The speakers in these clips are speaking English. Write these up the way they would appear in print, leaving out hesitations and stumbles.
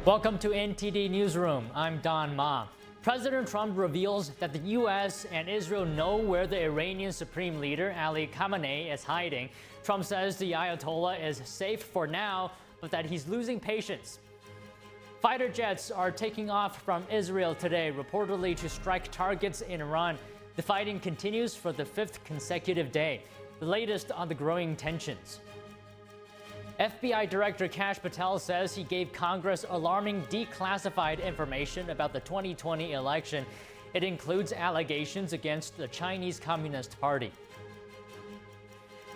Welcome to NTD Newsroom. I'm Don Ma. President Trump reveals that the U.S. and Israel know where the Iranian Supreme Leader Ali Khamenei is hiding. Trump says the Ayatollah is safe for now, but that he's losing patience. Fighter jets are taking off from Israel today, reportedly to strike targets in Iran. The fighting continues for the fifth consecutive day. The latest on the growing tensions. FBI Director Kash Patel says he gave Congress alarming declassified information about the 2020 election. It includes allegations against the Chinese Communist Party.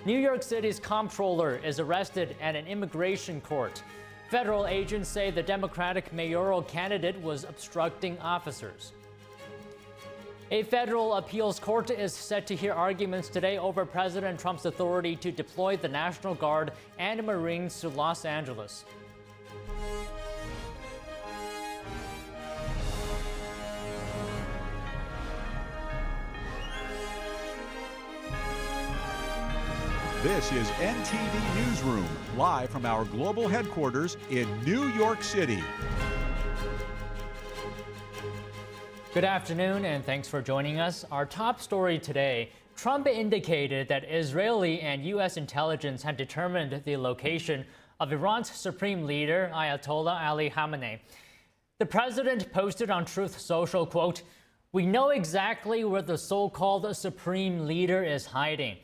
New York City's comptroller is arrested at an immigration court. Federal agents say the Democratic mayoral candidate was obstructing officers. A federal appeals court is set to hear arguments today over President Trump's authority to deploy the National Guard and Marines to Los Angeles. This is NTD Newsroom, live from our global headquarters in New York City. Good afternoon, and thanks for joining us. Our top story today, Trump indicated that Israeli and U.S. intelligence had determined the location of Iran's supreme leader, Ayatollah Ali Khamenei. The president posted on Truth Social, quote, "We know exactly where the so-called supreme leader is hiding."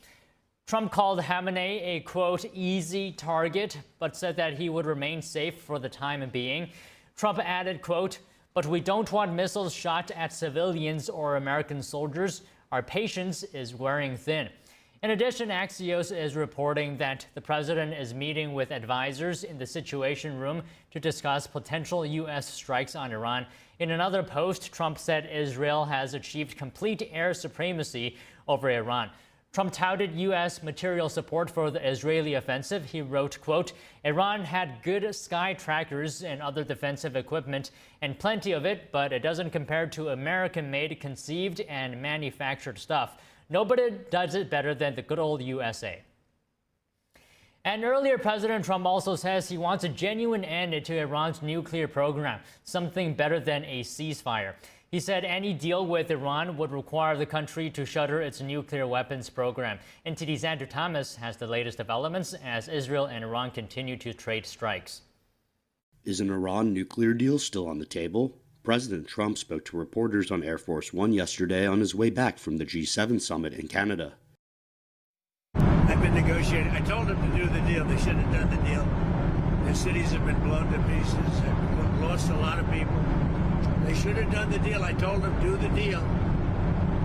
Trump called Khamenei a, quote, "easy target," but said that he would remain safe for the time being. Trump added, quote, "But we don't want missiles shot at civilians or American soldiers. Our patience is wearing thin." In addition, Axios is reporting that the president is meeting with advisors in the Situation Room to discuss potential U.S. strikes on Iran. In another post, Trump said Israel has achieved complete air supremacy over Iran. Trump touted U.S. material support for the Israeli offensive. He wrote, quote, "Iran had good sky trackers and other defensive equipment, and plenty of it, but it doesn't compare to American-made, conceived, and manufactured stuff. Nobody does it better than the good old USA." And earlier, President Trump also says he wants a genuine end to Iran's nuclear program, something better than a ceasefire. He said any deal with Iran would require the country to shutter its nuclear weapons program. NTD's Andrew Thomas has the latest developments as Israel and Iran continue to trade strikes. Is an Iran nuclear deal still on the table? President Trump spoke to reporters on Air Force One yesterday on his way back from the G7 summit in Canada. I've been negotiating. I told them to do the deal. They should have done the deal. Their cities have been blown to pieces. They've lost a lot of people. They should have done the deal. I told them, do the deal.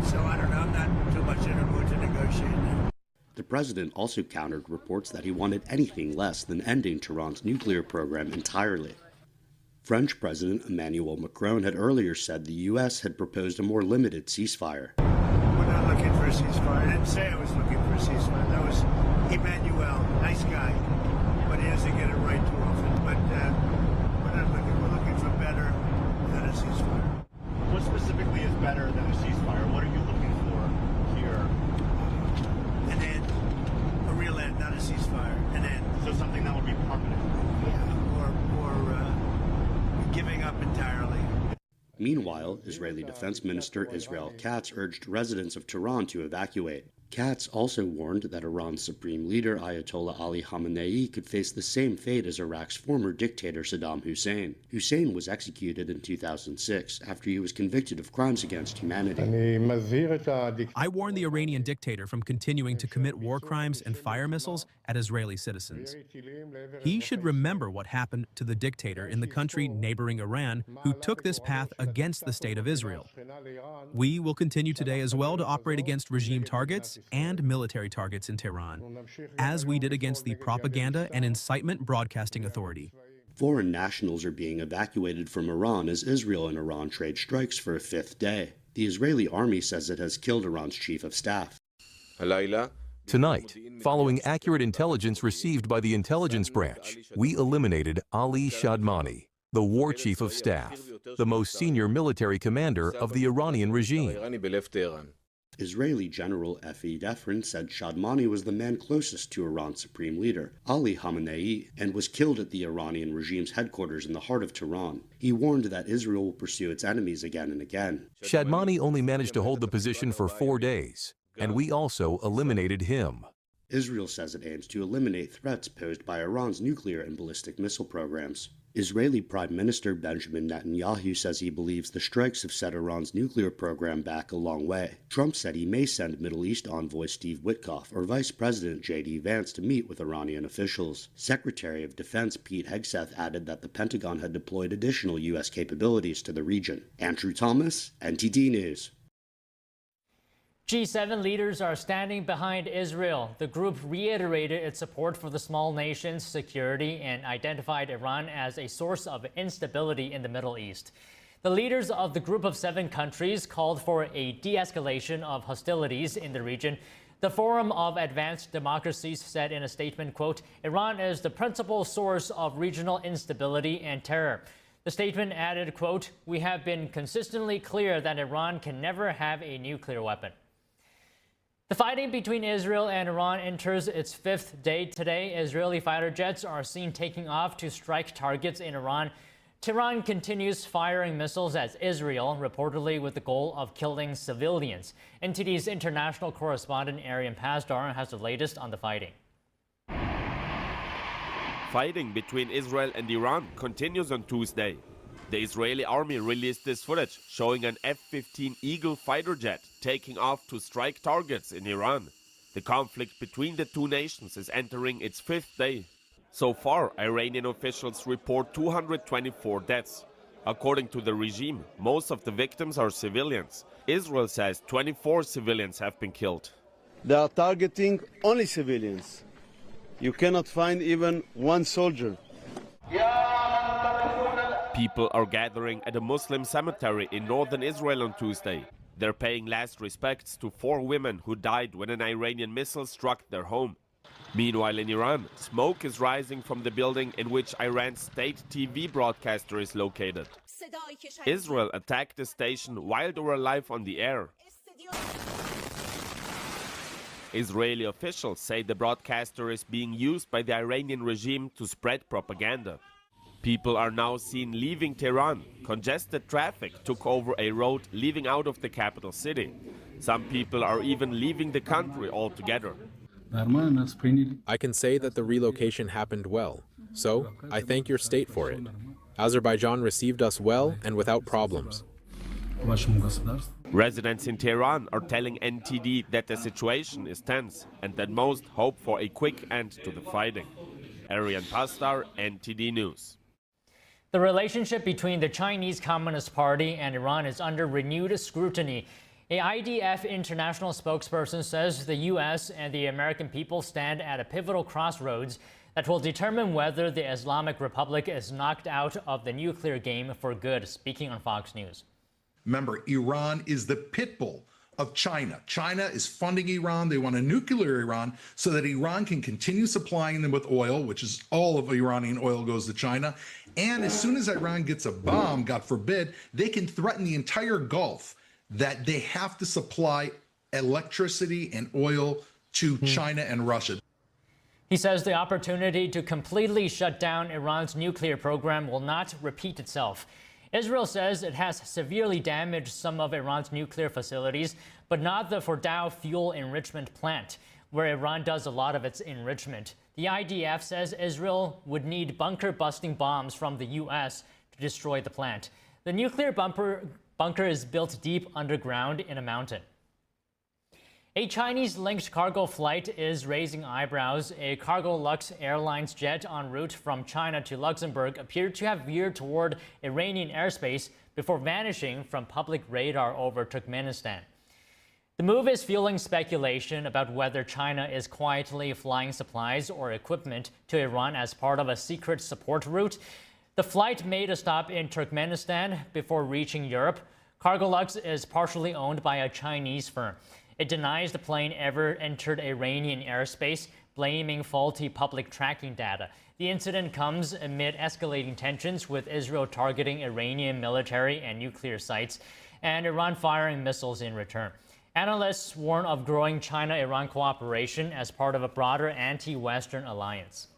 So I don't know. I'm not too much in a mood to negotiate now. The president also countered reports that he wanted anything less than ending Tehran's nuclear program entirely. French President Emmanuel Macron had earlier said the U.S. had proposed a more limited ceasefire. We're not looking for a ceasefire. I didn't say I was looking for a ceasefire. That was Emmanuel, nice guy, but he doesn't get it right too often. But we're not looking. We're looking for better than a ceasefire. What specifically is better than a ceasefire? What are you looking for here? An end. A real end, not a ceasefire. An end. So something that would be permanent? Yeah, or giving up entirely. Meanwhile, Israeli Defense Minister Israel Katz urged residents of Tehran to evacuate. Katz also warned that Iran's supreme leader Ayatollah Ali Khamenei could face the same fate as Iraq's former dictator Saddam Hussein. Hussein was executed in 2006 after he was convicted of crimes against humanity. I warn the Iranian dictator from continuing to commit war crimes and fire missiles at Israeli citizens. He should remember what happened to the dictator in the country neighboring Iran who took this path against the state of Israel. We will continue today as well to operate against regime targets and military targets in Tehran, as we did against the Propaganda and Incitement Broadcasting Authority. Foreign nationals are being evacuated from Iran as Israel and Iran trade strikes for a fifth day. The Israeli army says it has killed Iran's chief of staff. Tonight, following accurate intelligence received by the intelligence branch, we eliminated Ali Shadmani, the war chief of staff, the most senior military commander of the Iranian regime. Israeli General Efi Defrin said Shadmani was the man closest to Iran's supreme leader, Ali Khamenei, and was killed at the Iranian regime's headquarters in the heart of Tehran. He warned that Israel will pursue its enemies again and again. Shadmani only managed to hold the position for 4 days, and we also eliminated him. Israel says it aims to eliminate threats posed by Iran's nuclear and ballistic missile programs. Israeli Prime Minister Benjamin Netanyahu says he believes the strikes have set Iran's nuclear program back a long way. Trump said he may send Middle East envoy Steve Witkoff or Vice President J.D. Vance to meet with Iranian officials. Secretary of Defense Pete Hegseth added that the Pentagon had deployed additional U.S. capabilities to the region. Andrew Thomas, NTD News. G7 leaders are standing behind Israel. The group reiterated its support for the small nation's security and identified Iran as a source of instability in the Middle East. The leaders of the group of 7 countries called for a de-escalation of hostilities in the region. The Forum of Advanced Democracies said in a statement, quote, "Iran is the principal source of regional instability and terror." The statement added, quote, "We have been consistently clear that Iran can never have a nuclear weapon." The fighting between Israel and Iran enters its 5th day today. Israeli fighter jets are seen taking off to strike targets in Iran. Tehran continues firing missiles at Israel, reportedly with the goal of killing civilians. NTD's international correspondent Arian Pasdar has the latest on the fighting. Fighting between Israel and Iran continues on Tuesday. The Israeli army released this footage showing an F-15 Eagle fighter jet taking off to strike targets in Iran. The conflict between the two nations is entering its 5th day. So far, Iranian officials report 224 deaths. According to the regime, most of the victims are civilians. Israel says 24 civilians have been killed. They are targeting only civilians. You cannot find even one soldier. People are gathering at a Muslim cemetery in northern Israel on Tuesday. They're paying last respects to 4 women who died when an Iranian missile struck their home. Meanwhile, in Iran, smoke is rising from the building in which Iran's state TV broadcaster is located. Israel attacked the station while they were live on the air. Israeli officials say the broadcaster is being used by the Iranian regime to spread propaganda. People are now seen leaving Tehran. Congested traffic took over a road leading out of the capital city. Some people are even leaving the country altogether. I can say that the relocation happened well, so I thank your state for it. Azerbaijan received us well and without problems. Residents in Tehran are telling NTD that the situation is tense and that most hope for a quick end to the fighting. Arian Pasdar, NTD News. The relationship between the Chinese Communist Party and Iran is under renewed scrutiny. A IDF international spokesperson says the U.S. and the American people stand at a pivotal crossroads that will determine whether the Islamic Republic is knocked out of the nuclear game for good, speaking on Fox News. Remember, Iran is the pit bull of China. China is funding Iran. They want a nuclear Iran so that Iran can continue supplying them with oil, which is all of Iranian oil goes to China. And as soon as Iran gets a bomb, God forbid, they can threaten the entire Gulf that they have to supply electricity and oil to China and Russia. He says the opportunity to completely shut down Iran's nuclear program will not repeat itself. Israel says it has severely damaged some of Iran's nuclear facilities, but not the Fordow fuel enrichment plant, where Iran does a lot of its enrichment. The IDF says Israel would need bunker-busting bombs from the U.S. to destroy the plant. The nuclear bunker is built deep underground in a mountain. A Chinese-linked cargo flight is raising eyebrows. A Cargolux Airlines jet en route from China to Luxembourg appeared to have veered toward Iranian airspace before vanishing from public radar over Turkmenistan. The move is fueling speculation about whether China is quietly flying supplies or equipment to Iran as part of a secret support route. The flight made a stop in Turkmenistan before reaching Europe. Cargolux is partially owned by a Chinese firm. It denies the plane ever entered Iranian airspace, blaming faulty public tracking data. The incident comes amid escalating tensions with Israel targeting Iranian military and nuclear sites, and Iran firing missiles in return. Analysts warn of growing China-Iran cooperation as part of a broader anti-Western alliance.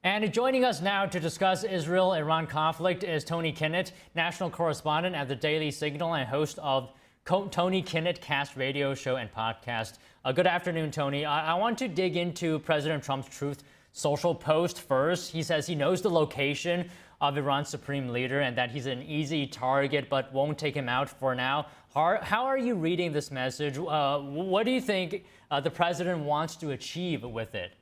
And joining us now to discuss Israel-Iran conflict is Tony Kinnett, national correspondent at the Daily Signal and host of Tony Kinnett Cast radio show and podcast. Good afternoon, Tony. I want to dig into President Trump's Truth Social post first. He says he knows the location of Iran's supreme leader and that he's an easy target but won't take him out for now. How are you reading this message? What do you think the president wants to achieve with it?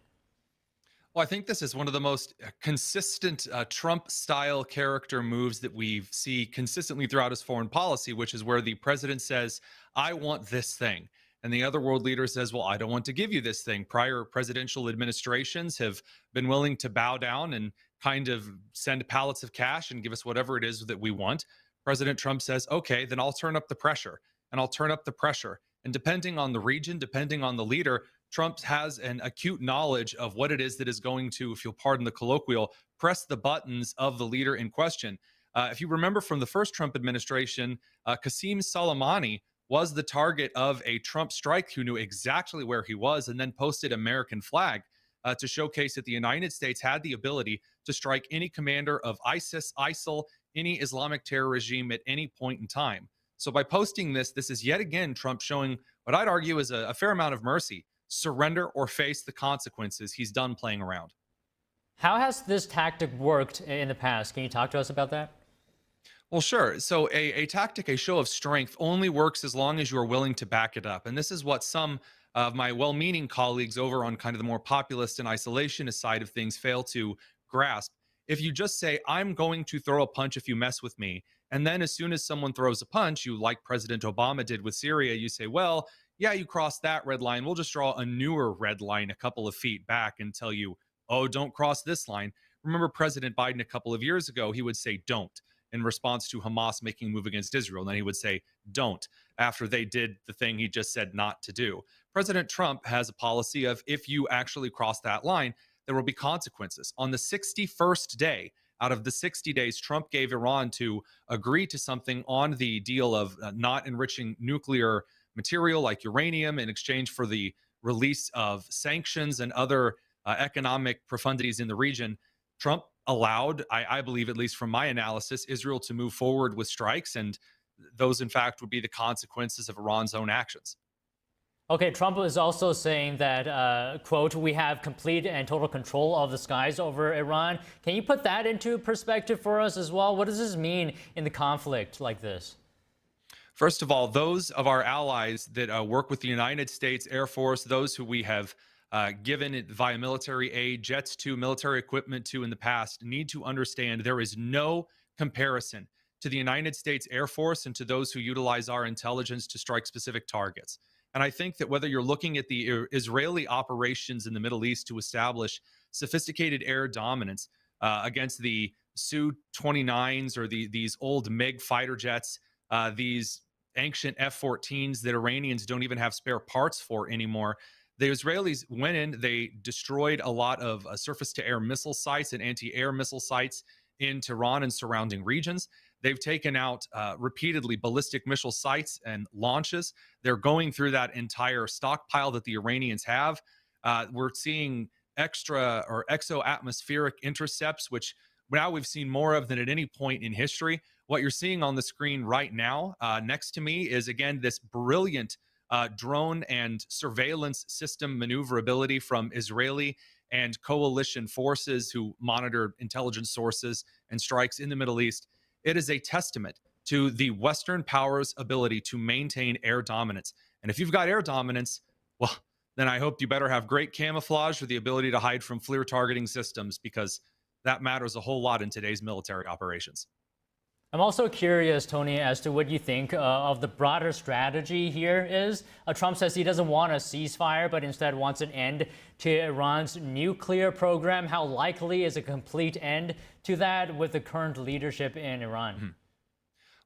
Well, I think this is one of the most consistent Trump-style character moves that we see consistently throughout his foreign policy, which is where the president says, I want this thing. And the other world leader says, well, I don't want to give you this thing. Prior presidential administrations have been willing to bow down and kind of send pallets of cash and give us whatever it is that we want. President Trump says, okay, then I'll turn up the pressure and I'll turn up the pressure. And depending on the region, depending on the leader, Trump has an acute knowledge of what it is that is going to, if you'll pardon the colloquial, press the buttons of the leader in question. If you remember from the first Trump administration, Qasem Soleimani was the target of a Trump strike who knew exactly where he was and then posted American flag to showcase that the United States had the ability to strike any commander of ISIS, ISIL, any Islamic terror regime at any point in time. So by posting this, this is yet again Trump showing what I'd argue is a fair amount of mercy. Surrender or face the consequences. He's done playing around. How has this tactic worked in the past? Can you talk to us about that? Well, sure. So a tactic, a show of strength only works as long as you are willing to back it up. And this is what some of my well-meaning colleagues over on kind of the more populist and isolationist side of things fail to grasp. If you just say, I'm going to throw a punch if you mess with me, and then as soon as someone throws a punch, you, like President Obama did with Syria, you say, well, yeah, you crossed that red line. We'll just draw a newer red line a couple of feet back and tell you, oh, don't cross this line. Remember President Biden a couple of years ago, he would say, don't, in response to Hamas making a move against Israel. And then he would say, don't, after they did the thing he just said not to do. President Trump has a policy of if you actually cross that line, there will be consequences. On the 61st day out of the 60 days Trump gave Iran to agree to something on the deal of not enriching nuclear material like uranium in exchange for the release of sanctions and other economic profundities in the region, Trump allowed, I believe, at least from my analysis, Israel to move forward with strikes. And those, in fact, would be the consequences of Iran's own actions. Okay, Trump is also saying that, quote, we have complete and total control of the skies over Iran. Can you put that into perspective for us as well? What does this mean in the conflict like this? First of all, those of our allies that work with the United States Air Force, those who we have given it via military aid, jets to, military equipment to in the past, need to understand there is no comparison to the United States Air Force and to those who utilize our intelligence to strike specific targets. And I think that whether you're looking at the Israeli operations in the Middle East to establish sophisticated air dominance against the Su-29s or these old MiG fighter jets, these ancient F-14s that Iranians don't even have spare parts for anymore. The Israelis went in, they destroyed a lot of surface-to-air missile sites and anti-air missile sites in Tehran and surrounding regions. They've taken out repeatedly ballistic missile sites and launches. They're going through that entire stockpile that the Iranians have. We're seeing extra or exo-atmospheric intercepts, which now we've seen more of than at any point in history. What you're seeing on the screen right now next to me is, again, this brilliant drone and surveillance system maneuverability from Israeli and coalition forces who monitor intelligence sources and strikes in the Middle East. It is a testament to the Western powers' ability to maintain air dominance. And if you've got air dominance, well, then I hope you better have great camouflage or the ability to hide from FLIR targeting systems, because that matters a whole lot in today's military operations. I'm also curious, Tony, as to what you think of the broader strategy here is. Trump says he doesn't want a ceasefire, but instead wants an end to Iran's nuclear program. How likely is a complete end to that with the current leadership in Iran? Mm-hmm.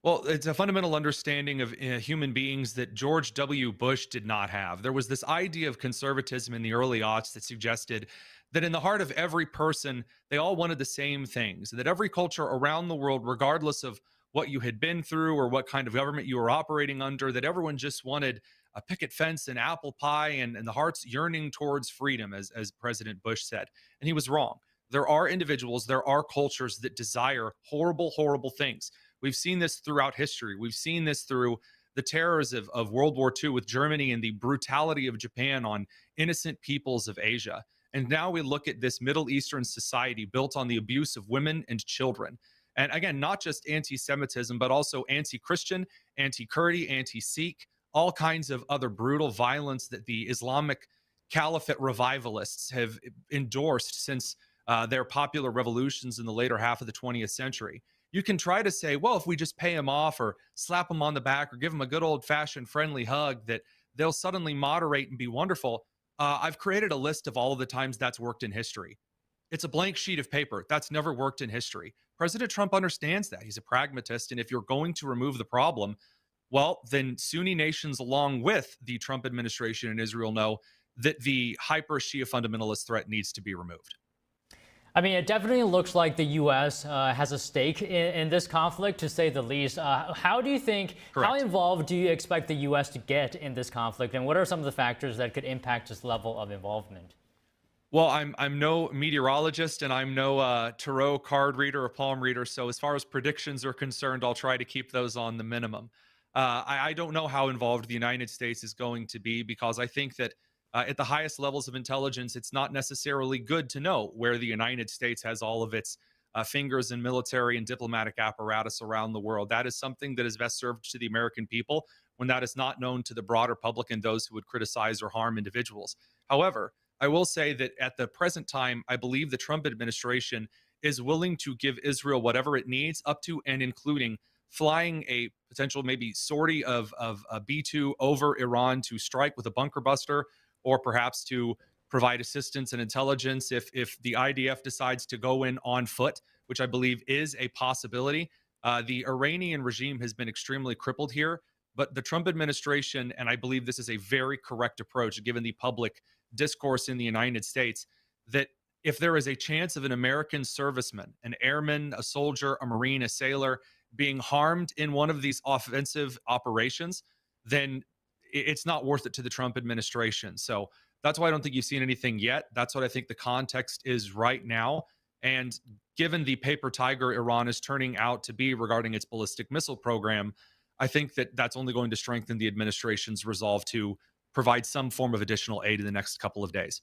Well, it's a fundamental understanding of human beings that George W. Bush did not have. There was this idea of conservatism in the early aughts that suggested that in the heart of every person, they all wanted the same things, that every culture around the world, regardless of what you had been through or what kind of government you were operating under, that everyone just wanted a picket fence and apple pie and the heart's yearning towards freedom, as President Bush said. And he was wrong. There are individuals, there are cultures that desire horrible, horrible things. We've seen this throughout history. We've seen this through the terrors of World War II with Germany and the brutality of Japan on innocent peoples of Asia. And now we look at this Middle Eastern society built on the abuse of women and children. And again, not just anti-Semitism, but also anti-Christian, anti-Kurdi, anti-Sikh, all kinds of other brutal violence that the Islamic Caliphate revivalists have endorsed since their popular revolutions in the later half of the 20th century. You can try to say, well, if we just pay them off or slap them on the back or give them a good old-fashioned friendly hug, that they'll suddenly moderate and be wonderful. I've created a list of all of the times that's worked in history. It's a blank sheet of paper. That's never worked in history. President Trump understands that. He's a pragmatist. And if you're going to remove the problem, well, then Sunni nations, along with the Trump administration in Israel, know that the hyper-Shia fundamentalist threat needs to be removed. I mean, it definitely looks like the U.S. Has a stake in this conflict, to say the least. How do you think, Correct. How involved do you expect the U.S. to get in this conflict? And what are some of the factors that could impact this level of involvement? Well, I'm no meteorologist and I'm no tarot card reader or palm reader. So as far as predictions are concerned, I'll try to keep those on the minimum. I don't know how involved the United States is going to be, because I think that at the highest levels of intelligence, it's not necessarily good to know where the United States has all of its fingers in military and diplomatic apparatus around the world. That is something that is best served to the American people when that is not known to the broader public and those who would criticize or harm individuals. However, I will say that at the present time, I believe the Trump administration is willing to give Israel whatever it needs, up to and including flying a potential maybe sortie of a B-2 over Iran to strike with a bunker buster, or perhaps to provide assistance and intelligence if the IDF decides to go in on foot, which I believe is a possibility. The Iranian regime has been extremely crippled here, but the Trump administration, and I believe this is a very correct approach given the public discourse in the United States, that if there is a chance of an American serviceman, an airman, a soldier, a Marine, a sailor being harmed in one of these offensive operations, then it's not worth it to the Trump administration. So that's why I don't think you've seen anything yet. That's what I think the context is right now. And given the paper tiger Iran is turning out to be regarding its ballistic missile program, I think that that's only going to strengthen the administration's resolve to provide some form of additional aid in the next couple of days.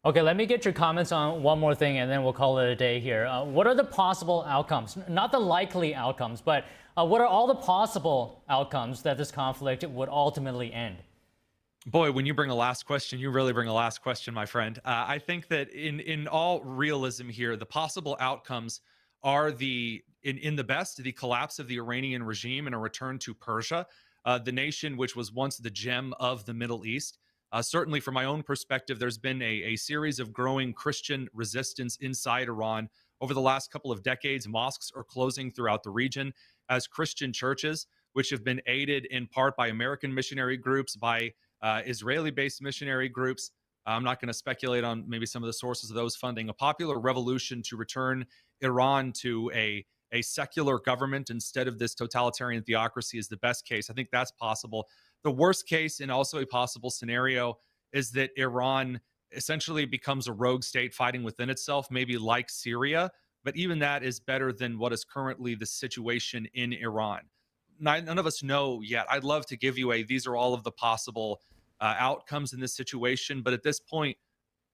Okay, let me get your comments on one more thing, and then we'll call it a day here. What are the possible outcomes? Not the likely outcomes, but what are all the possible outcomes that this conflict would ultimately end? Boy, when you bring a last question, you really bring a last question, my friend. I think that in all realism here, the possible outcomes are in the best, the collapse of the Iranian regime and a return to Persia, the nation which was once the gem of the Middle East. Certainly from my own perspective, there's been a series of growing Christian resistance inside Iran. Over the last couple of decades, mosques are closing throughout the region as Christian churches, which have been aided in part by American missionary groups, by Israeli-based missionary groups. I'm not going to speculate on maybe some of the sources of those funding. A popular revolution to return Iran to a secular government instead of this totalitarian theocracy is the best case. I think that's possible. The worst case, and also a possible scenario, is that Iran essentially becomes a rogue state fighting within itself, maybe like Syria. But even that is better than what is currently the situation in Iran. None of us know yet. I'd love to give you these are all of the possible outcomes in this situation. But at this point,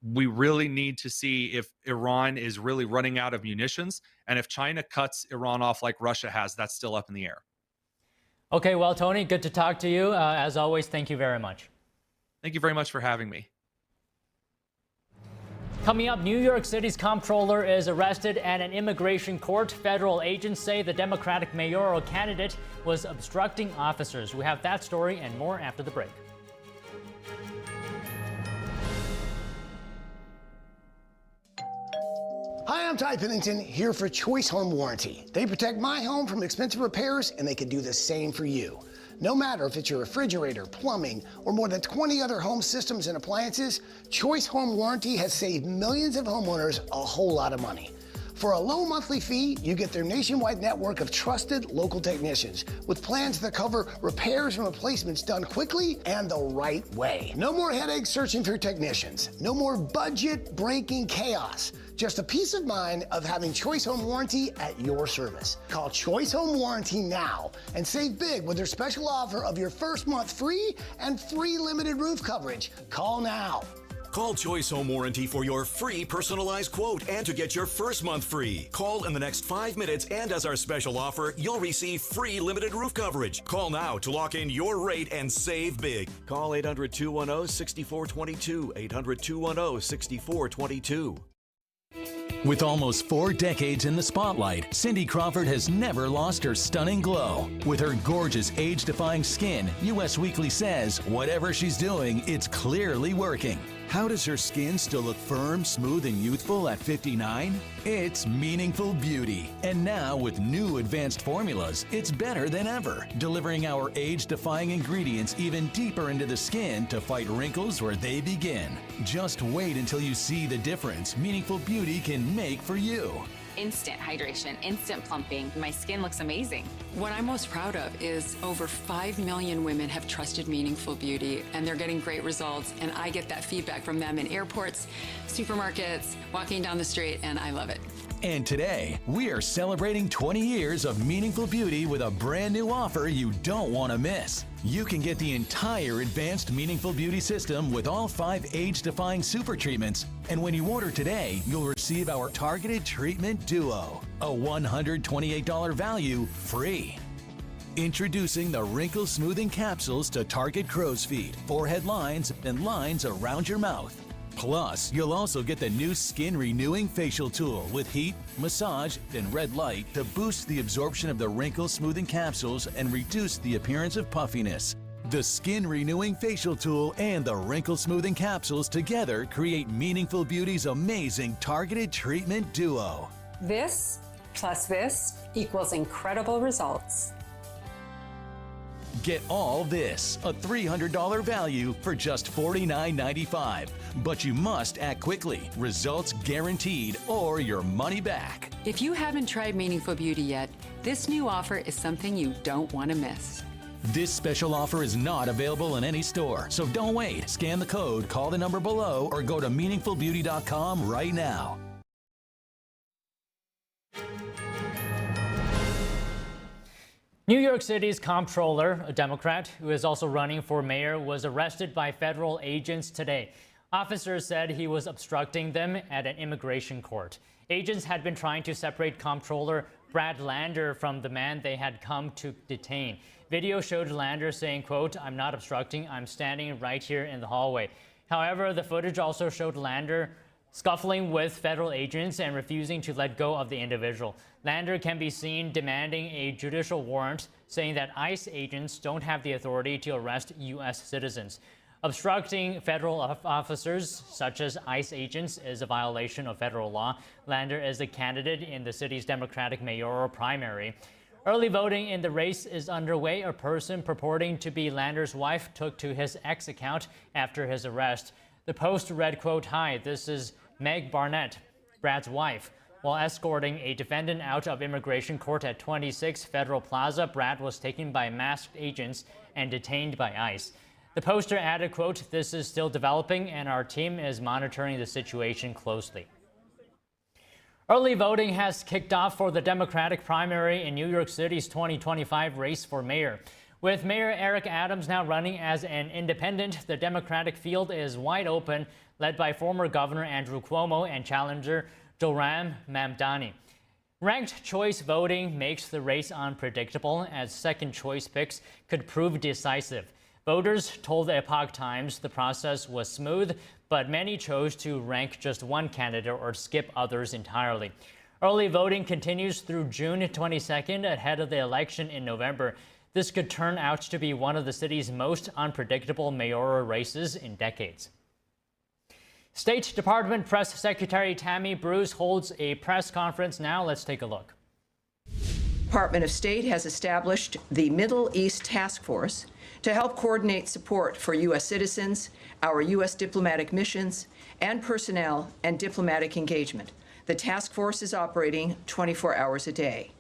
we really need to see if Iran is really running out of munitions. And if China cuts Iran off like Russia has, that's still up in the air. Okay, well, Tony, good to talk to you. As always, thank you very much. Thank you very much for having me. Coming up, New York City's comptroller is arrested at an immigration court. Federal agents say the Democratic mayoral candidate was obstructing officers. We have that story and more after the break. Hi, I'm Ty Pennington, here for Choice Home Warranty. They protect my home from expensive repairs, and they can do the same for you. No matter if it's your refrigerator, plumbing, or more than 20 other home systems and appliances, Choice Home Warranty has saved millions of homeowners a whole lot of money. For a low monthly fee, you get their nationwide network of trusted local technicians with plans that cover repairs and replacements done quickly and the right way. No more headaches searching for technicians. No more budget-breaking chaos. Just a peace of mind of having Choice Home Warranty at your service. Call Choice Home Warranty now and save big with their special offer of your first month free and free limited roof coverage. Call now. Call Choice Home Warranty for your free personalized quote and to get your first month free. Call in the next 5 minutes, and as our special offer, you'll receive free limited roof coverage. Call now to lock in your rate and save big. Call 800-210-6422. 800-210-6422. With almost 4 decades in the spotlight, Cindy Crawford has never lost her stunning glow. With her gorgeous, age-defying skin, US Weekly says, whatever she's doing, it's clearly working. How does her skin still look firm, smooth, and youthful at 59? It's meaningful beauty. And now, with new advanced formulas, it's better than ever, delivering our age-defying ingredients even deeper into the skin to fight wrinkles where they begin. Just wait until you see the difference meaningful beauty can make for you. Instant hydration, instant plumping. My skin looks amazing. What I'm most proud of is over 5 million women have trusted Meaningful Beauty, and they're getting great results, and I get that feedback from them in airports, supermarkets, walking down the street, and I love it. And today, we are celebrating 20 years of Meaningful Beauty with a brand new offer you don't want to miss. You can get the entire advanced Meaningful Beauty system with all 5 age-defying super treatments. And when you order today, you'll receive our Targeted Treatment Duo, a $128 value free. Introducing the Wrinkle Smoothing Capsules to target crow's feet, forehead lines, and lines around your mouth. Plus, you'll also get the new Skin Renewing Facial Tool with heat, massage, and red light to boost the absorption of the wrinkle smoothing capsules and reduce the appearance of puffiness. The Skin Renewing Facial Tool and the Wrinkle Smoothing Capsules together create Meaningful Beauty's amazing Targeted Treatment Duo. This plus this equals incredible results. Get all this, a $300 value, for just $49.95. But you must act quickly. Results guaranteed or your money back. If you haven't tried Meaningful Beauty yet, this new offer is something you don't want to miss. This special offer is not available in any store, so don't wait. Scan the code, call the number below, or go to meaningfulbeauty.com right now. New York City's comptroller, a Democrat who is also running for mayor, was arrested by federal agents today. Officers said he was obstructing them at an immigration court. Agents had been trying to separate comptroller Brad Lander from the man they had come to detain. Video showed Lander saying, quote, "I'm not obstructing, I'm standing right here in the hallway." However, the footage also showed Lander scuffling with federal agents and refusing to let go of the individual. Lander can be seen demanding a judicial warrant, saying that ICE agents don't have the authority to arrest U.S. citizens. Obstructing federal officers, such as ICE agents, is a violation of federal law. Lander is a candidate in the city's Democratic mayoral primary. Early voting in the race is underway. A person purporting to be Lander's wife took to his X account after his arrest. The post read, quote, "Hi, this is Meg Barnett, Brad's wife." While escorting a defendant out of immigration court at 26 Federal Plaza, Brad was taken by masked agents and detained by ICE. The poster added, quote, "This is still developing and our team is monitoring the situation closely." Early voting has kicked off for the Democratic primary in New York City's 2025 race for mayor. With Mayor Eric Adams now running as an independent, the Democratic field is wide open, led by former Governor Andrew Cuomo and challenger Joram Mamdani. Ranked choice voting makes the race unpredictable, as second choice picks could prove decisive. Voters told the Epoch Times the process was smooth, but many chose to rank just one candidate or skip others entirely. Early voting continues through June 22nd, ahead of the election in November. This could turn out to be one of the city's most unpredictable mayoral races in decades. State Department Press Secretary Tammy Bruce holds a press conference now. Let's take a look. Department of State has established the Middle East Task Force to help coordinate support for U.S. citizens, our U.S. diplomatic missions, and personnel and diplomatic engagement. The task force is operating 24 hours a day.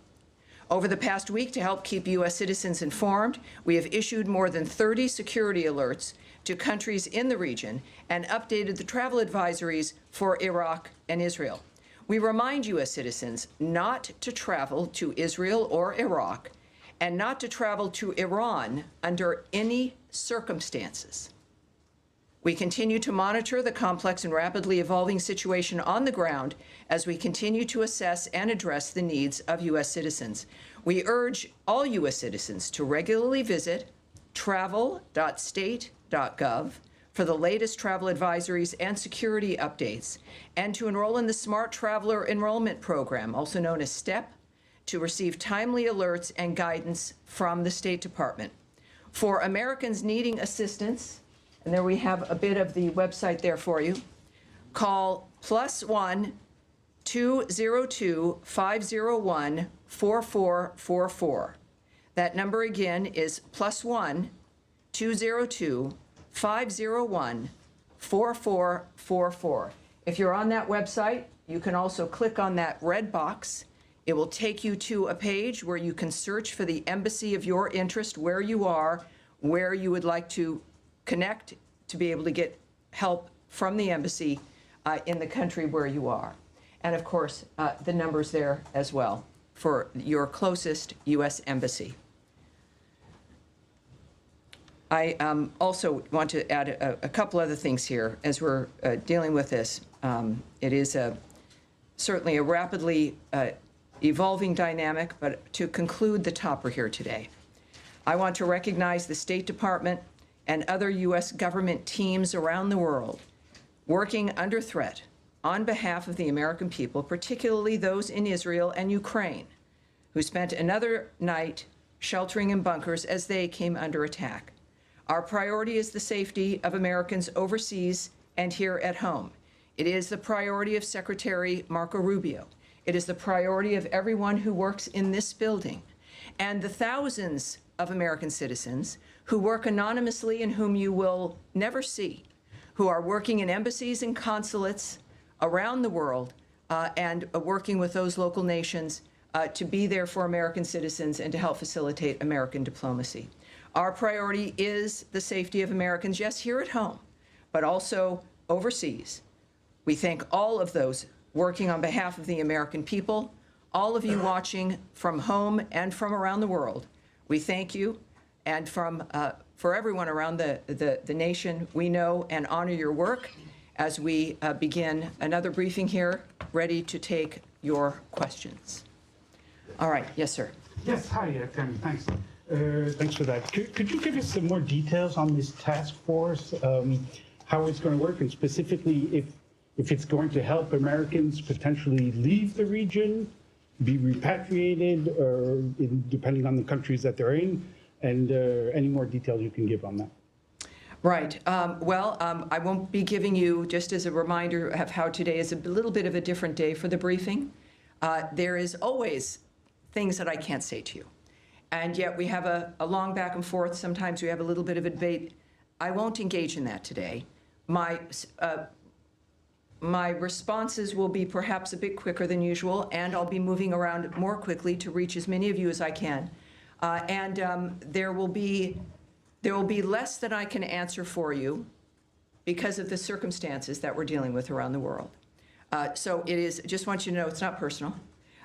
Over the past week, to help keep U.S. citizens informed, we have issued more than 30 security alerts to countries in the region and updated the travel advisories for Iraq and Israel. We remind U.S. citizens not to travel to Israel or Iraq and not to travel to Iran under any circumstances. We continue to monitor the complex and rapidly evolving situation on the ground as we continue to assess and address the needs of U.S. citizens. We urge all U.S. citizens to regularly visit travel.state.gov for the latest travel advisories and security updates, and to enroll in the Smart Traveler Enrollment Program, also known as STEP, to receive timely alerts and guidance from the State Department. For Americans needing assistance, and there we have a bit of the website there for you, call +1 202 501 4444. That number again is +1 202 501 4444. If you're on that website, you can also click on that red box. It will take you to a page where you can search for the embassy of your interest, where you are, where you would like to connect to be able to get help from the embassy in the country where you are. And of course, the numbers there as well for your closest U.S. embassy. I also want to add a couple other things here as we're dealing with this. It is certainly a rapidly evolving dynamic, but to conclude the topper here today, I want to recognize the State Department and other U.S. government teams around the world working under threat on behalf of the American people, particularly those in Israel and Ukraine, who spent another night sheltering in bunkers as they came under attack. Our priority is the safety of Americans overseas and here at home. It is the priority of Secretary Marco Rubio. It is the priority of everyone who works in this building and the thousands of American citizens who work anonymously and whom you will never see, who are working in embassies and consulates around the world and working with those local nations to be there for American citizens and to help facilitate American diplomacy. Our priority is the safety of Americans, yes, here at home, but also overseas. We thank all of those working on behalf of the American people, all of you watching from home and from around the world. We thank you, and for everyone around the nation, we know and honor your work as we begin another briefing here, ready to take your questions. All right, yes, sir. Yes, hi, Tammy, thanks. Thanks for that. Could you give us some more details on this task force, how it's going to work, and specifically if it's going to help Americans potentially leave the region, be repatriated, or depending on the countries that they're in, and any more details you can give on that? Right. I won't be giving you, just as a reminder of how today is a little bit of a different day for the briefing. There is always things that I can't say to you. And yet we have a long back and forth. Sometimes we have a little bit of a debate. I won't engage in that today. My responses will be perhaps a bit quicker than usual, and I'll be moving around more quickly to reach as many of you as I can. There will be less that I can answer for you because of the circumstances that we're dealing with around the world. So it is, just want you to know, it's not personal,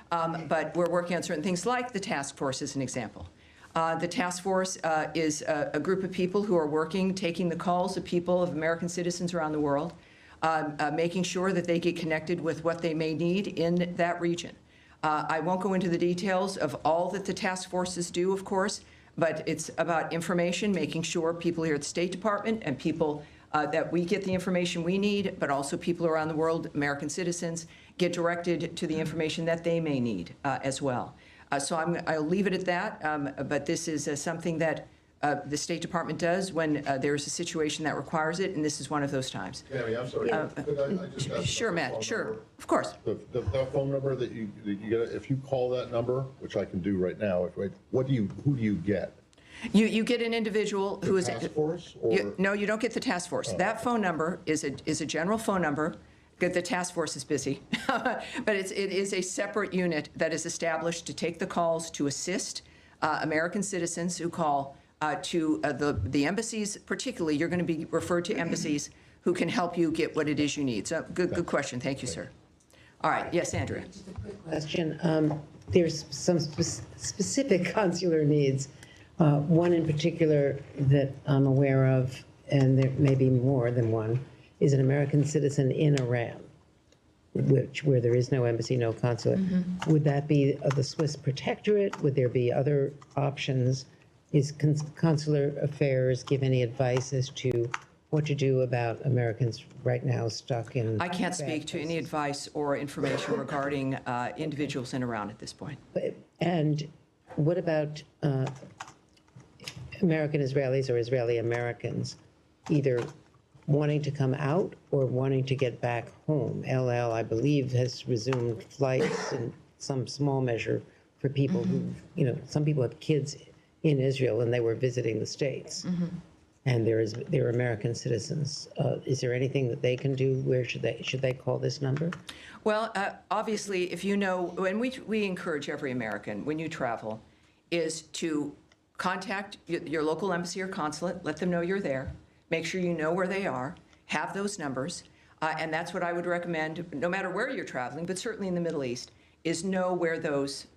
but we're working on certain things like the task force as an example. The task force is a group of people who are working, taking the calls of people, of American citizens around the world, making sure that they get connected with what they may need in that region. I won't go into the details of all that the task forces do, of course, but it's about information, making sure people here at the State Department and people that we get the information we need, but also people around the world, American citizens, get directed to the information that they may need as well. So I'll leave it at that, but this is something that the State Department does when there's a situation that requires it, and this is one of those times. Tammy, I'm sorry. Sure, Matt, sure, of course. The phone number that you get, if you call that number, which I can do right now, who do you get? You get an individual who is task force, or? No, you don't get the task force. That phone number is a general phone number The task force is busy, but it is a separate unit that is established to take the calls to assist American citizens who call to the embassies. Particularly, you're going to be referred to embassies who can help you get what it is you need. So good question. Thank you, sir. All right. Yes, Andrea. Just a quick question. There's some specific consular needs. One in particular that I'm aware of, and there may be more than one, is an American citizen in Iran, where there is no embassy, no consulate. Mm-hmm. Would that be the Swiss protectorate? Would there be other options? Is consular affairs give any advice as to what to do about Americans right now stuck in? I can't speak to any advice or information regarding individuals in Iran at this point. And what about American Israelis or Israeli Americans either wanting to come out or wanting to get back home? El Al, I believe, has resumed flights in some small measure for people who, some people have kids in Israel and they were visiting the States. And they're American citizens. Is there anything that they can do? Where should they call this number? Well, obviously, if you know, and we encourage every American when you travel, is to contact your local embassy or consulate, let them know you're there, make sure you know where they are, have those numbers, and that's what I would recommend, no matter where you're traveling, but certainly in the Middle East, is know where those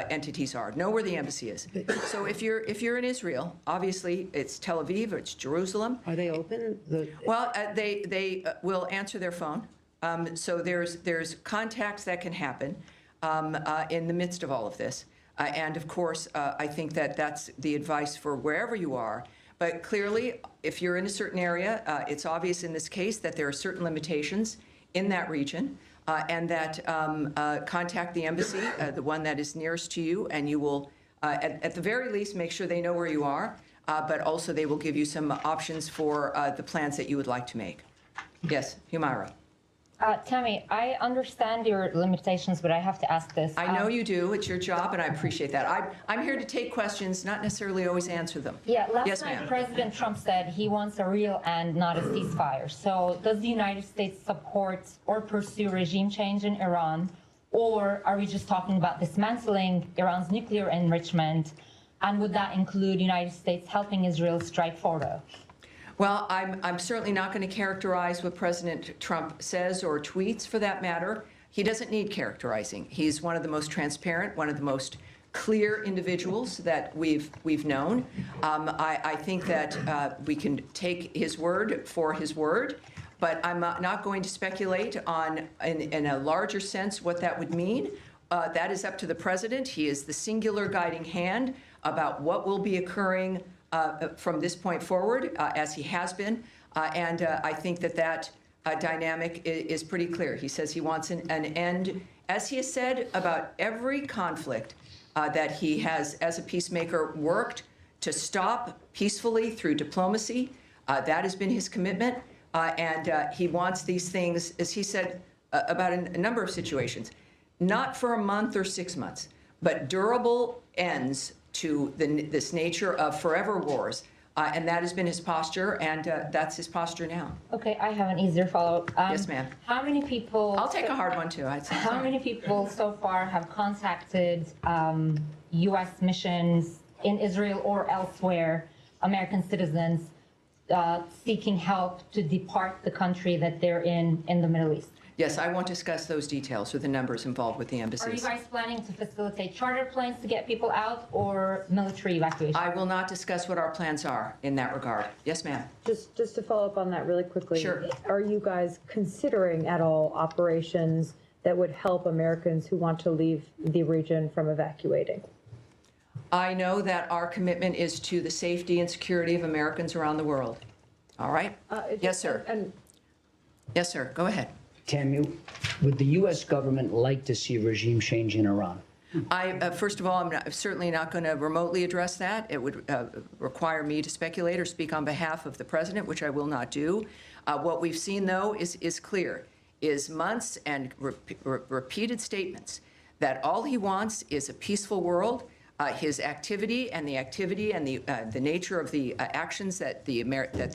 entities are, know where the embassy is. So if you're in Israel, obviously it's Tel Aviv or it's Jerusalem. Are they open? Well, they will answer their phone. So there's contacts that can happen in the midst of all of this. And of course, I think that's the advice for wherever you are. But clearly, if you're in a certain area, it's obvious in this case that there are certain limitations in that region. And that contact the embassy, the one that is nearest to you, and you will, at the very least, make sure they know where you are, but also they will give you some options for the plans that you would like to make. Yes, Humaira. Tammy, I understand your limitations, but I have to ask this. I know you do. It's your job, and I appreciate that. I'm here to take questions, not necessarily always answer them. Yeah, last night President Trump said he wants a real end, not a ceasefire. So does the United States support or pursue regime change in Iran, or are we just talking about dismantling Iran's nuclear enrichment, and would that include the United States helping Israel strike Fordo? Well, I'm certainly not going to characterize what President Trump says or tweets, for that matter. He doesn't need characterizing. He's one of the most transparent, one of the most clear individuals that we've known. I think that we can take his word for his word, but I'm not going to speculate on, in a larger sense, what that would mean. That is up to the president. He is the singular guiding hand about what will be occurring from this point forward, as he has been. And I think that dynamic is pretty clear. He says he wants an end, as he has said about every conflict that he has, as a peacemaker, worked to stop peacefully through diplomacy. That has been his commitment. And he wants these things, as he said about a number of situations, not for a month or 6 months, but durable ends to this nature of forever wars. And that has been his posture, and that's his posture now. Okay, I have an easier follow-up. Yes, ma'am. How many people... I'll take a hard one, too. I'd say. How many people so far have contacted U.S. missions in Israel or elsewhere, American citizens, seeking help to depart the country that they're in the Middle East? Yes, I won't discuss those details or the numbers involved with the embassies. Are you guys planning to facilitate charter planes to get people out or military evacuation? I will not discuss what our plans are in that regard. Yes, ma'am. Just to follow up on that really quickly. Sure. Are you guys considering at all operations that would help Americans who want to leave the region from evacuating? I know that our commitment is to the safety and security of Americans around the world. All right? Yes, sir. Yes, sir. Go ahead. Tammy, would the U.S. government like to see regime change in Iran? First of all, I'm certainly not going to remotely address that. It would require me to speculate or speak on behalf of the president, which I will not do. What we've seen, though, is clear, is months and repeated statements that all he wants is a peaceful world, his activity and the nature of the actions that the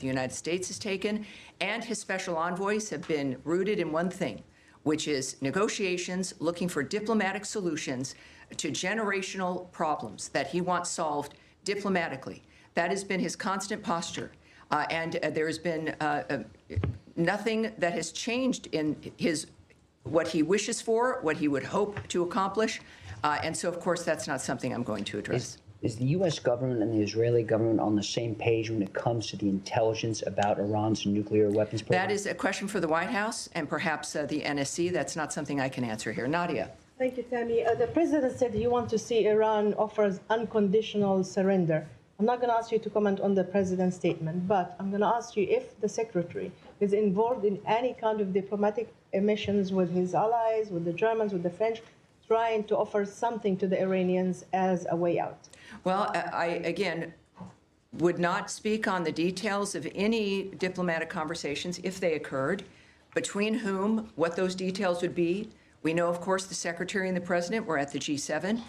United States has taken and his special envoys have been rooted in one thing, which is negotiations, looking for diplomatic solutions to generational problems that he wants solved diplomatically. That has been his constant posture. And there has been nothing that has changed in what he wishes for, what he would hope to accomplish. And so, of course, that's not something I'm going to address. Is the U.S. government and the Israeli government on the same page when it comes to the intelligence about Iran's nuclear weapons program? That is a question for the White House and perhaps the NSC. That's not something I can answer here. Nadia. Thank you, Tammy. The president said he wants to see Iran offers unconditional surrender. I'm not going to ask you to comment on the president's statement, but I'm going to ask you if the secretary is involved in any kind of diplomatic missions with his allies, with the Germans, with the French, trying to offer something to the Iranians as a way out. Well, I, again, would not speak on the details of any diplomatic conversations, if they occurred, between whom, what those details would be. We know, of course, the Secretary and the President were at the G7.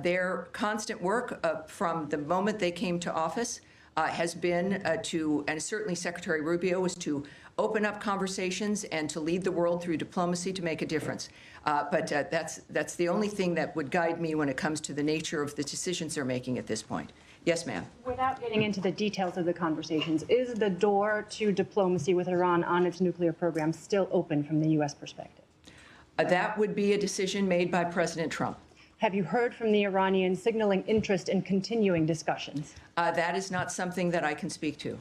Their constant work from the moment they came to office has been and certainly Secretary Rubio, was to open up conversations and to lead the world through diplomacy to make a difference. But that's the only thing that would guide me when it comes to the nature of the decisions they're making at this point. Yes, ma'am. Without getting into the details of the conversations, is the door to diplomacy with Iran on its nuclear program still open from the U.S. perspective? That would be a decision made by President Trump. Have you heard from the Iranians signaling interest in continuing discussions? That is not something that I can speak to.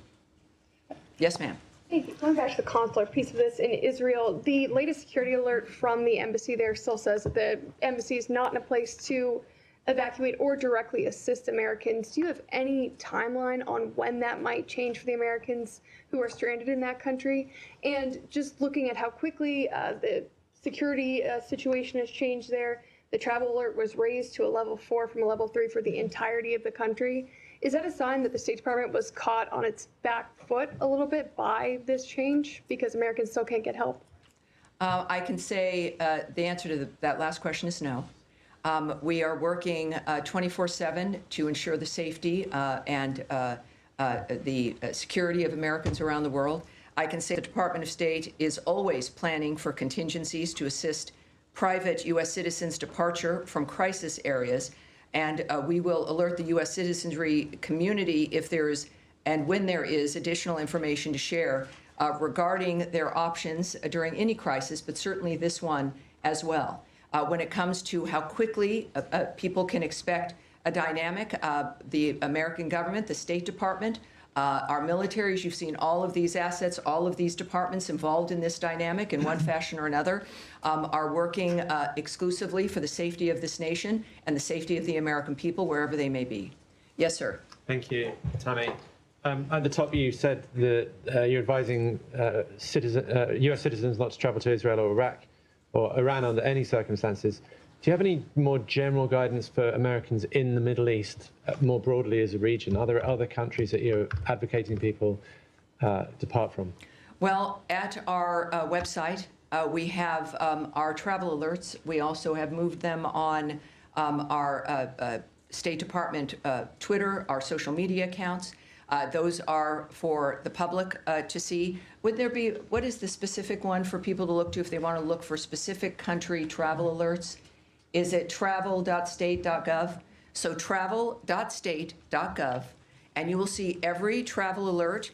Yes, ma'am. Hey, going back to the consular piece of this in Israel, the latest security alert from the embassy there still says that the embassy is not in a place to evacuate or directly assist Americans. Do you have any timeline on when that might change for the Americans who are stranded in that country? And just looking at how quickly the security situation has changed there, the travel alert was raised to a level 4 from a level 3 for the entirety of the country. Is that a sign that the State Department was caught on its back foot a little bit by this change because Americans still can't get help? I can say the answer to that last question is no. We are working 24/7 to ensure the safety and the security of Americans around the world. I can say the Department of State is always planning for contingencies to assist private U.S. citizens' departure from crisis areas, and we will alert the U.S. citizenry community if there is and when there is additional information to share regarding their options during any crisis, but certainly this one as well. When it comes to how quickly people can expect a dynamic, the American government, the State Department, our militaries, you've seen all of these assets, all of these departments involved in this dynamic in one fashion or another, are working exclusively for the safety of this nation and the safety of the American people, wherever they may be. Yes, sir. Thank you, Tammy. At the top, you said that you're advising U.S. citizens not to travel to Israel or Iraq or Iran under any circumstances. Do you have any more general guidance for Americans in the Middle East, more broadly as a region? Are there other countries that you're advocating people depart from? Well, at our website, we have our travel alerts. We also have moved them on our State Department Twitter, our social media accounts. Those are for the public to see. Would there be, what is the specific one for people to look to if they want to look for specific country travel alerts? Is it travel.state.gov? So travel.state.gov, and you will see every travel alert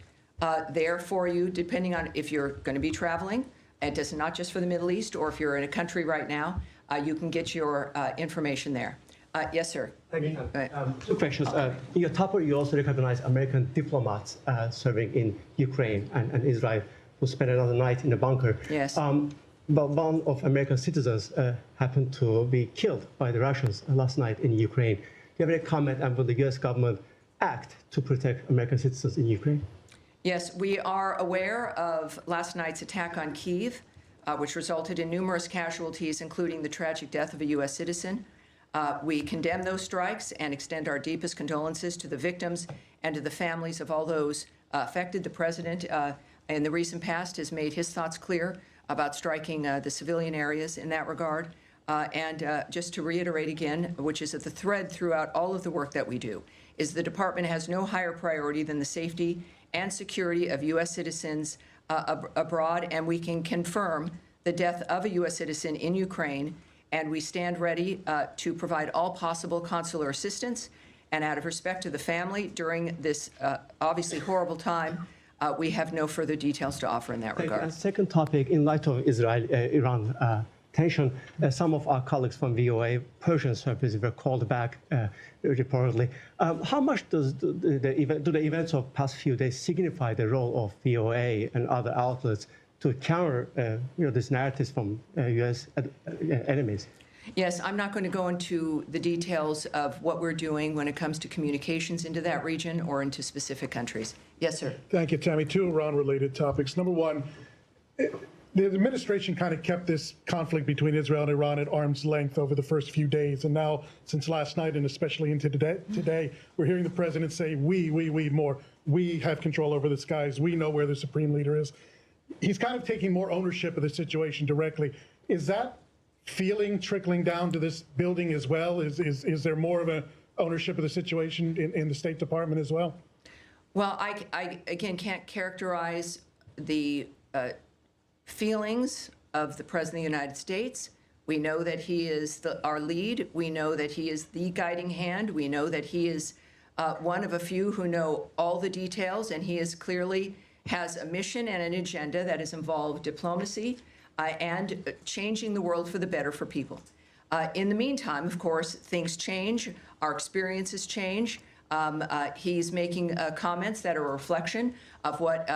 there for you, depending on if you're going to be traveling. It is not just for the Middle East, or if you're in a country right now, you can get your information there. Yes, sir. Thank you. Two questions. In your topic, you also recognize American diplomats serving in Ukraine and Israel who spent another night in a bunker. Yes. But one of American citizens happened to be killed by the Russians last night in Ukraine. Do you have any comment on will the U.S. government act to protect American citizens in Ukraine? Yes, we are aware of last night's attack on Kyiv, which resulted in numerous casualties, including the tragic death of a U.S. citizen. We condemn those strikes and extend our deepest condolences to the victims and to the families of all those affected. The president, in the recent past, has made his thoughts clear about striking the civilian areas in that regard. Just to reiterate again, which is at the thread throughout all of the work that we do, is the department has no higher priority than the safety and security of U.S. citizens abroad, and we can confirm the death of a U.S. citizen in Ukraine, and we stand ready to provide all possible consular assistance. And out of respect to the family during this obviously horrible time, we have no further details to offer in that regard. And second topic, in light of Israel-Iran tension, some of our colleagues from VOA Persian service were called back reportedly. How much do the events of past few days signify the role of VOA and other outlets to counter these narratives from U.S. enemies? Yes, I'm not going to go into the details of what we're doing when it comes to communications into that region or into specific countries. Yes, sir. Thank you, Tammy. Two Iran-related topics. Number one, the administration kind of kept this conflict between Israel and Iran at arm's length over the first few days. And now, since last night and especially into today, we're hearing the president say, we more. We have control over the skies. We know where the supreme leader is. He's kind of taking more ownership of the situation directly. Is that feeling trickling down to this building as well? Is there more of an ownership of the situation in the State Department as well? Well, I again can't characterize the feelings of the President of the United States. We know that he is our lead. We know that he is the guiding hand. We know that he is one of a few who know all the details, and he is clearly has a mission and an agenda that has involved diplomacy and changing the world for the better for people. In the meantime, of course, things change. Our experiences change. He's making comments that are a reflection of what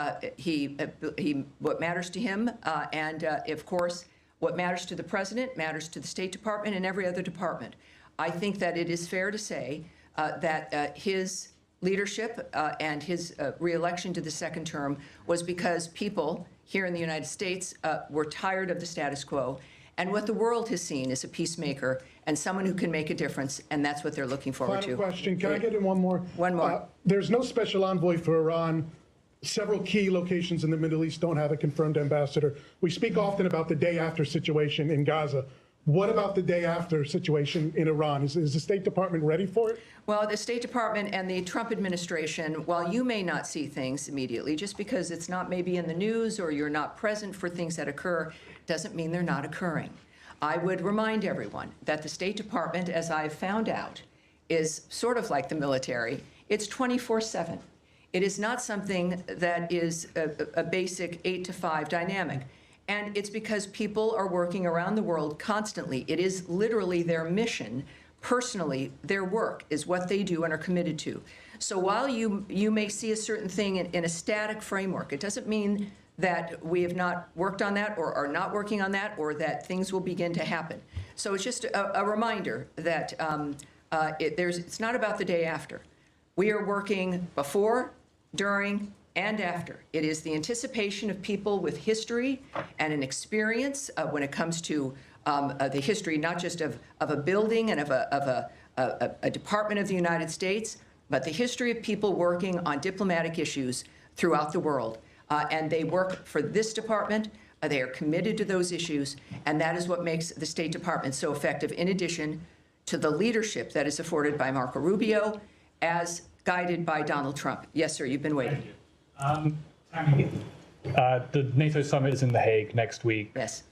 what matters to him, and of course, what matters to the president matters to the State Department and every other department. I think that it is fair to say that his leadership and his re-election to the second term was because people here in the United States were tired of the status quo. And what the world has seen is a peacemaker and someone who can make a difference, and that's what they're looking forward to. Final question. Can I get in one more? One more. There's no special envoy for Iran. Several key locations in the Middle East don't have a confirmed ambassador. We speak often about the day after situation in Gaza. What about the day after situation in Iran? Is the State Department ready for it? Well, the State Department and the Trump administration, while you may not see things immediately, just because it's not maybe in the news or you're not present for things that occur, doesn't mean they're not occurring. I would remind everyone that the State Department, as I've found out, is sort of like the military. It's 24/7. It is not something that is a basic 8 to 5 dynamic. And it's because people are working around the world constantly. It is literally their mission. Personally, their work is what they do and are committed to. So while you may see a certain thing in a static framework, it doesn't mean that we have not worked on that or are not working on that or that things will begin to happen. So it's just a reminder that it's not about the day after. We are working before, during, and after. It is the anticipation of people with history and an experience when it comes to the history, not just of a building and of a department of the United States, but the history of people working on diplomatic issues throughout the world. And they work for this department. They are committed to those issues, and that is what makes the State Department so effective, in addition to the leadership that is afforded by Marco Rubio, as guided by Donald Trump. Yes, sir, you've been waiting. The NATO summit is in The Hague next week. Yes.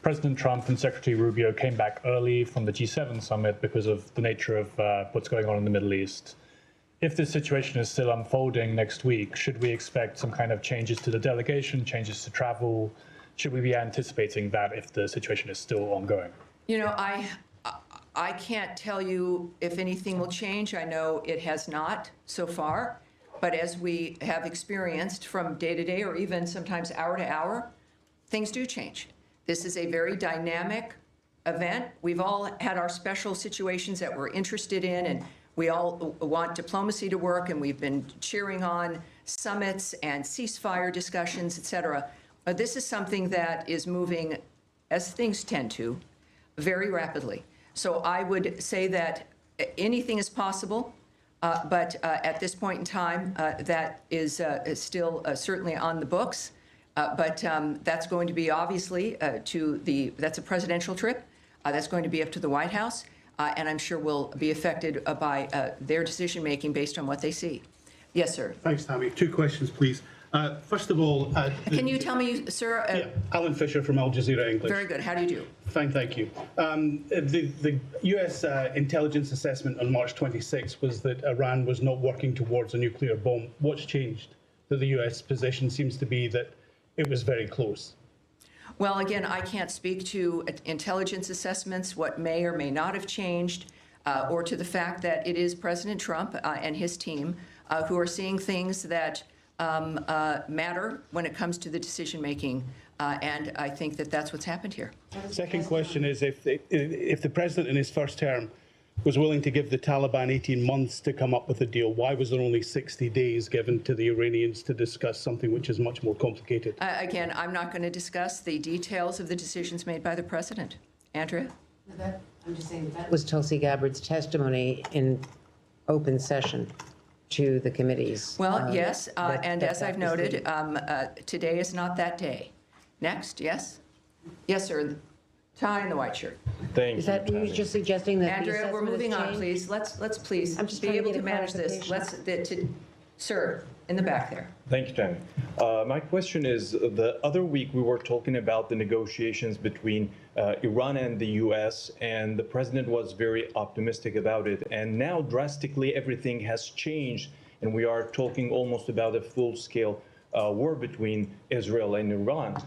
President Trump and Secretary Rubio came back early from the G7 summit because of the nature of what's going on in the Middle East. If this situation is still unfolding next week, should we expect some kind of changes to the delegation, changes to travel? Should we be anticipating that if the situation is still ongoing? You know, I can't tell you if anything will change. I know it has not so far. But as we have experienced from day to day or even sometimes hour to hour, things do change. This is a very dynamic event. We've all had our special situations that we're interested in, and we all want diplomacy to work, and we've been cheering on summits and ceasefire discussions, et cetera. But this is something that is moving, as things tend to, very rapidly. So I would say that anything is possible. But at this point in time, that is still certainly on the books. But that's going to be obviously that's a presidential trip. That's going to be up to the White House, and I'm sure will be affected by their decision-making based on what they see. Yes, sir. Thanks, Tommy. 2 questions, please. First of all... Can you tell me, sir? Yeah, Alan Fisher from Al Jazeera English. Very good. How do you do? Fine, thank you. The U.S. intelligence assessment on March 26 was that Iran was not working towards a nuclear bomb. What's changed? That the U.S. position seems to be that it was very close. Well, again, I can't speak to intelligence assessments, what may or may not have changed, or to the fact that it is President Trump and his team who are seeing things that matter when it comes to the decision-making, and I think that that's what's happened here. Second question is, if the president in his first term was willing to give the Taliban 18 months to come up with a deal, why was there only 60 days given to the Iranians to discuss something which is much more complicated? Again, I'm not going to discuss the details of the decisions made by the president. Andrea? I'm just saying that was Tulsi Gabbard's testimony in open session to the committees. Well, yes, and as I've noted, today is not that day. Next, yes? Yes, sir. Tie in the white shirt. Thank you. Is that you're just suggesting that Andrea, we're moving on, please. Let's please be able to manage this. Sir, in the back there. Thank you, Tammy. My question is, the other week we were talking about the negotiations between Iran and the U.S., and the president was very optimistic about it. And now drastically everything has changed, and we are talking almost about a full-scale war between Israel and Iran.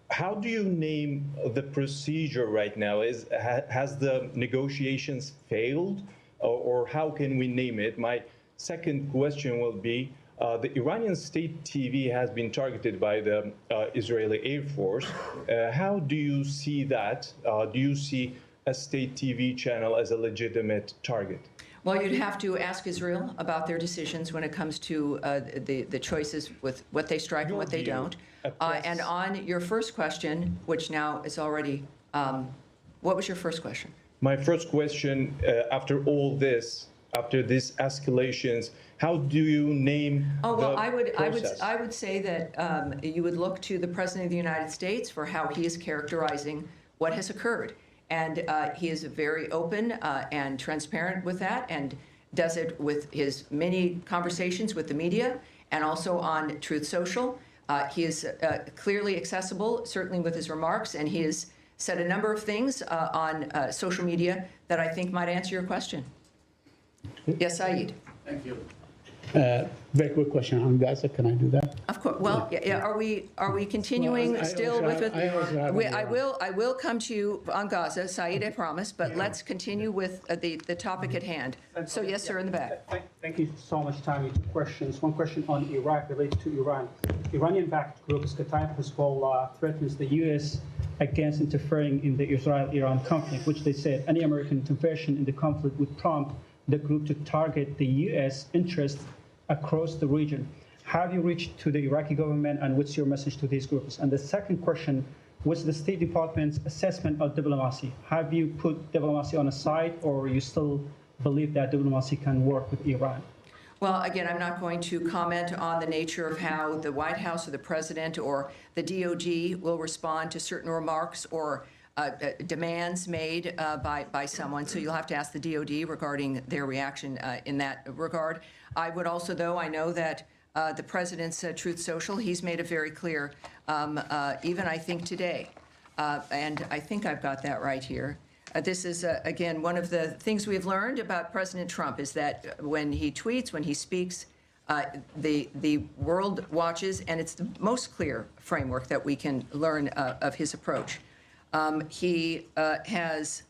How do you name the procedure right now? Has the negotiations failed, or how can we name it? My second question will be, the Iranian state TV has been targeted by the Israeli Air Force. How do you see that? Do you see a state TV channel as a legitimate target? Well, you'd have to ask Israel about their decisions when it comes to the choices with what they strike and what they don't. And on your first question, which now is already, what was your first question? My first question, after all this, after these escalations, how do you name the process? I would say that you would look to the President of the United States for how he is characterizing what has occurred. And he is very open and transparent with that, and does it with his many conversations with the media and also on Truth Social. He is clearly accessible, certainly with his remarks, and he has said a number of things on social media that I think might answer your question. Yes, Saeed. Thank you. Very quick question on Gaza. Can I do that? Of course. Well, yeah. Are we continuing I will come to you on Gaza, Saeed, I promise. But let's continue with the topic at hand. So yes, sir, in the back. Thank you so much, Tammy. 2 questions. One question on Iraq related to Iran. Iranian-backed group Qatar Hezbollah threatens the U.S. against interfering in the Israel-Iran conflict, which they said any American intervention in the conflict would prompt the group to target the U.S. interests across the region. Have you reached to the Iraqi government, and what's your message to these groups? And the second question, what's the State Department's assessment of diplomacy? Have you put diplomacy on a side, or you still believe that diplomacy can work with Iran? Well, again, I'm not going to comment on the nature of how the White House or the President or the DOD will respond to certain remarks or demands made by someone. So you'll have to ask the DOD regarding their reaction in that regard. I would also, though, I know that the President's Truth Social, he's made it very clear, even I think today, and I think I've got that right here. This is, again, one of the things we've learned about President Trump is that when he tweets, when he speaks, the world watches, and it's the most clear framework that we can learn of his approach. He has,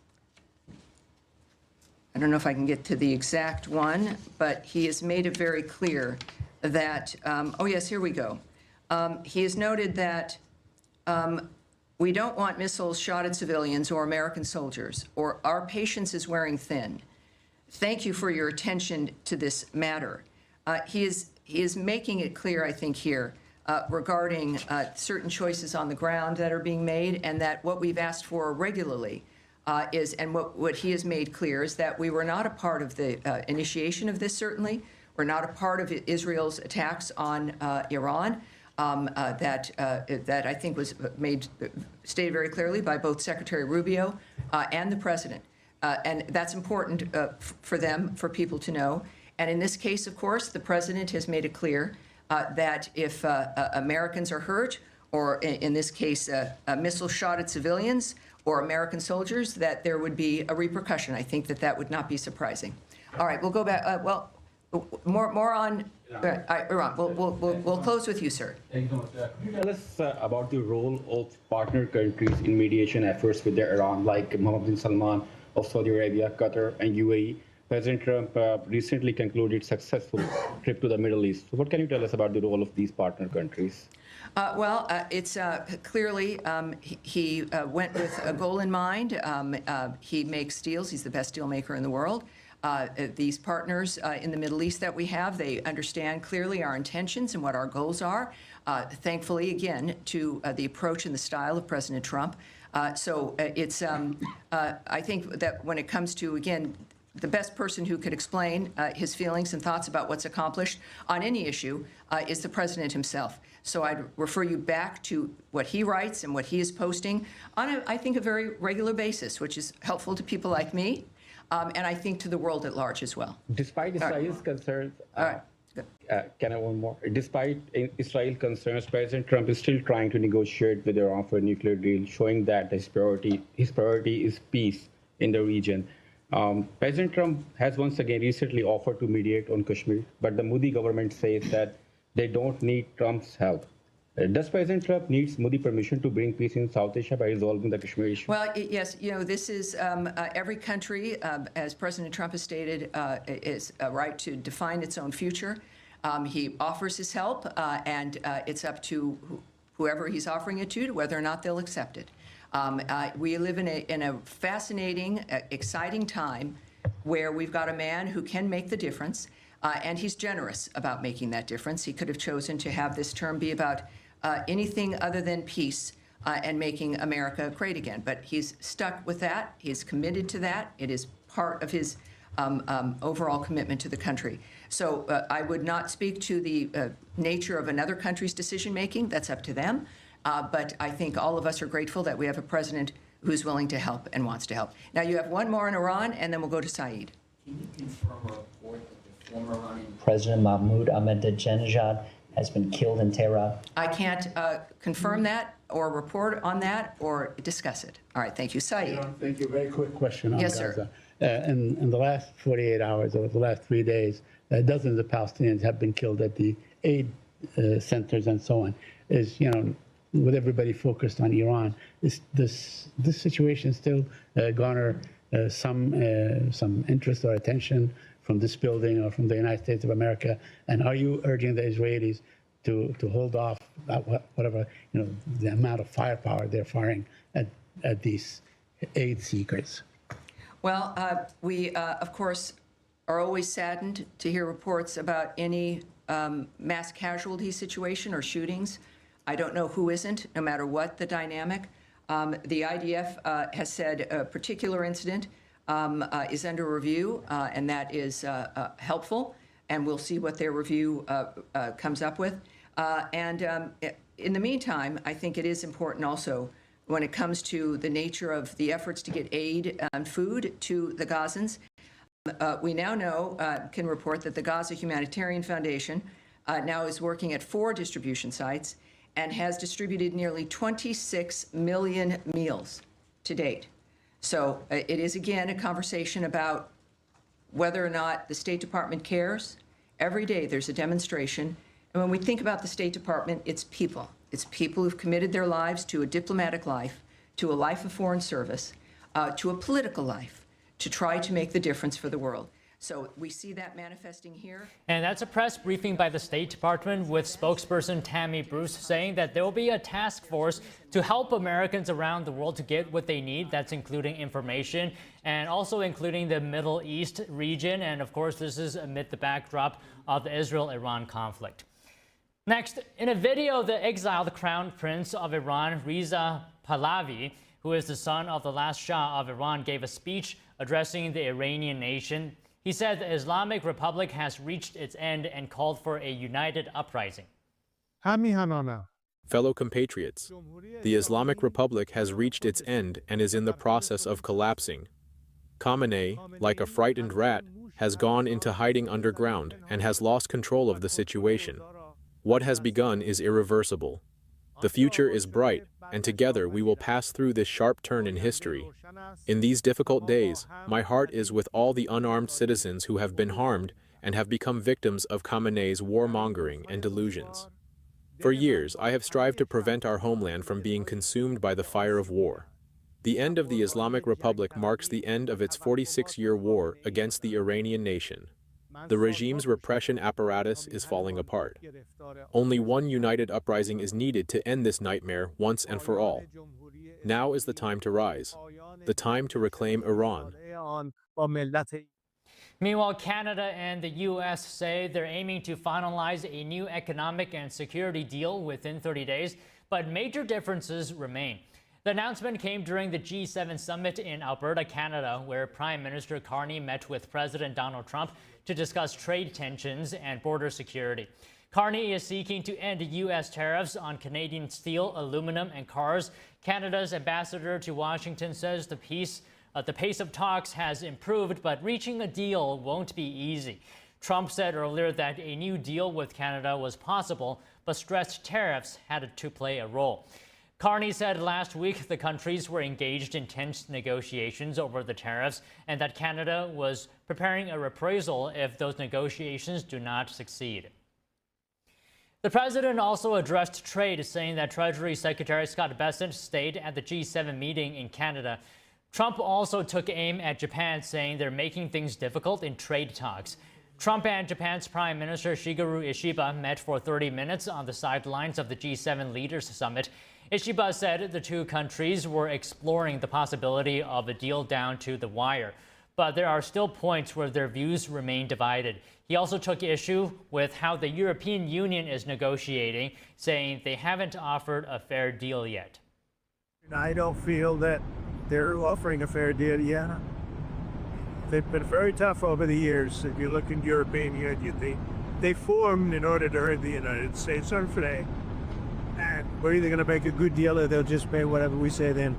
I don't know if I can get to the exact one, but he has made it very clear that, oh yes, here we go. He has noted that we don't want missiles shot at civilians or American soldiers, or our patience is wearing thin. Thank you for your attention to this matter. He is making it clear, I think, here, regarding certain choices on the ground that are being made, and that what we've asked for regularly is, and what he has made clear, is that we were not a part of the initiation of this, certainly. We're not a part of Israel's attacks on Iran. that I think was stated very clearly by both Secretary Rubio and the President. And that's important for them, for people to know. And in this case, of course, the President has made it clear that if Americans are hurt, or in this case, a missile shot at civilians or American soldiers, that there would be a repercussion. I think that would not be surprising. All right, we'll go back. Well, more on Iran. We'll close with you, sir. Thank you so much. Could you tell us about the role of partner countries in mediation efforts with Iran, like Mohammed bin Salman of Saudi Arabia, Qatar, and UAE? President Trump recently concluded successful trip to the Middle East. So what can you tell us about the role of these partner countries? It's clearly he went with a goal in mind. He makes deals. He's the best deal maker in the world. These partners in the Middle East that we have, they understand clearly our intentions and what our goals are. Thankfully, again, to the approach and the style of President Trump. I think that when it comes to, again, the best person who could explain his feelings and thoughts about what's accomplished on any issue is the President himself. So I'd refer you back to what he writes and what he is posting on, I think, a very regular basis, which is helpful to people like me, and I think to the world at large as well. Despite Israel's concerns, can I have one more? Despite Israel's concerns, President Trump is still trying to negotiate with Iran for a nuclear deal, showing that his priority is peace in the region. President Trump has once again recently offered to mediate on Kashmir, but the Modi government says that they don't need Trump's help. Does President Trump need Modi permission to bring peace in South Asia by resolving the Kashmir issue? Well, yes, this is every country, as President Trump has stated, is a right to define its own future. He offers his help, and it's up to whoever he's offering it to whether or not they'll accept it. We live in a fascinating, exciting time where we've got a man who can make the difference, and he's generous about making that difference. He could have chosen to have this term be about anything other than peace and making America great again. But he's stuck with that. He's committed to that. It is part of his overall commitment to the country. So I would not speak to the nature of another country's decision-making. That's up to them. But I think all of us are grateful that we have a president who's willing to help and wants to help. Now, you have one more in Iran, and then we'll go to Saeed. Can you confirm a report that the former Iranian President Mahmoud Ahmadinejad has been killed in Tehran? I can't confirm that or report on that or discuss it. All right, thank you. Saeed. Thank you. Very quick question on Yes, Gaza. sir. In the last 48 hours or the last 3 days, dozens of Palestinians have been killed at the aid centers and so on. With everybody focused on Iran, this situation still garner some interest or attention from this building or from the United States of America? And are you urging the Israelis to hold off whatever the amount of firepower they're firing at these aid seekers? Well, we of course are always saddened to hear reports about any mass casualty situation or shootings. I don't know who isn't, no matter what the dynamic. The IDF has said a particular incident is under review, and that is helpful, and we'll see what their review comes up with. In the meantime, I think it is important also when it comes to the nature of the efforts to get aid and food to the Gazans. We now can report that the Gaza Humanitarian Foundation now is working at 4 distribution sites and has distributed nearly 26 million meals to date. So it is, again, a conversation about whether or not the State Department cares. Every day there's a demonstration. And when we think about the State Department, it's people. It's people who've committed their lives to a diplomatic life, to a life of foreign service, to a political life, to try to make the difference for the world. So we see that manifesting here. And that's a press briefing by the State Department with spokesperson Tammy Bruce saying that there will be a task force to help Americans around the world to get what they need. That's including information and also including the Middle East region. And of course, this is amid the backdrop of the Israel-Iran conflict. Next, in a video, the exiled Crown Prince of Iran, Reza Pahlavi, who is the son of the last Shah of Iran, gave a speech addressing the Iranian nation. He said the Islamic Republic has reached its end and called for a united uprising. Fellow compatriots, the Islamic Republic has reached its end and is in the process of collapsing. Khamenei, like a frightened rat, has gone into hiding underground and has lost control of the situation. What has begun is irreversible. The future is bright, and together we will pass through this sharp turn in history. In these difficult days, my heart is with all the unarmed citizens who have been harmed and have become victims of Khamenei's warmongering and delusions. For years, I have strived to prevent our homeland from being consumed by the fire of war. The end of the Islamic Republic marks the end of its 46-year war against the Iranian nation. The regime's repression apparatus is falling apart. Only one united uprising is needed to end this nightmare once and for all. Now is the time to rise, the time to reclaim Iran. Meanwhile, Canada and the U.S. say they're aiming to finalize a new economic and security deal within 30 days, but major differences remain. The announcement came during the G7 summit in Alberta, Canada, where Prime Minister Carney met with President Donald Trump to discuss trade tensions and border security. Carney is seeking to end U.S. tariffs on Canadian steel, aluminum, and cars. Canada's ambassador to Washington says the pace of talks has improved, but reaching a deal won't be easy. Trump said earlier that a new deal with Canada was possible, but stressed tariffs had to play a role. Carney said last week the countries were engaged in tense negotiations over the tariffs and that Canada was preparing a reprisal if those negotiations do not succeed. The president also addressed trade, saying that Treasury Secretary Scott Bessent stayed at the G7 meeting in Canada. Trump also took aim at Japan, saying they're making things difficult in trade talks. Trump and Japan's Prime Minister Shigeru Ishiba met for 30 minutes on the sidelines of the G7 Leaders Summit. Ishiba said the two countries were exploring the possibility of a deal down to the wire, but there are still points where their views remain divided. He also took issue with how the European Union is negotiating, saying they haven't offered a fair deal yet. I don't feel that they're offering a fair deal yet. They've been very tough over the years. If you look in European Union, they formed in order to hurt the United States, aren't they? And we're either going to make a good deal or they'll just pay whatever we say then.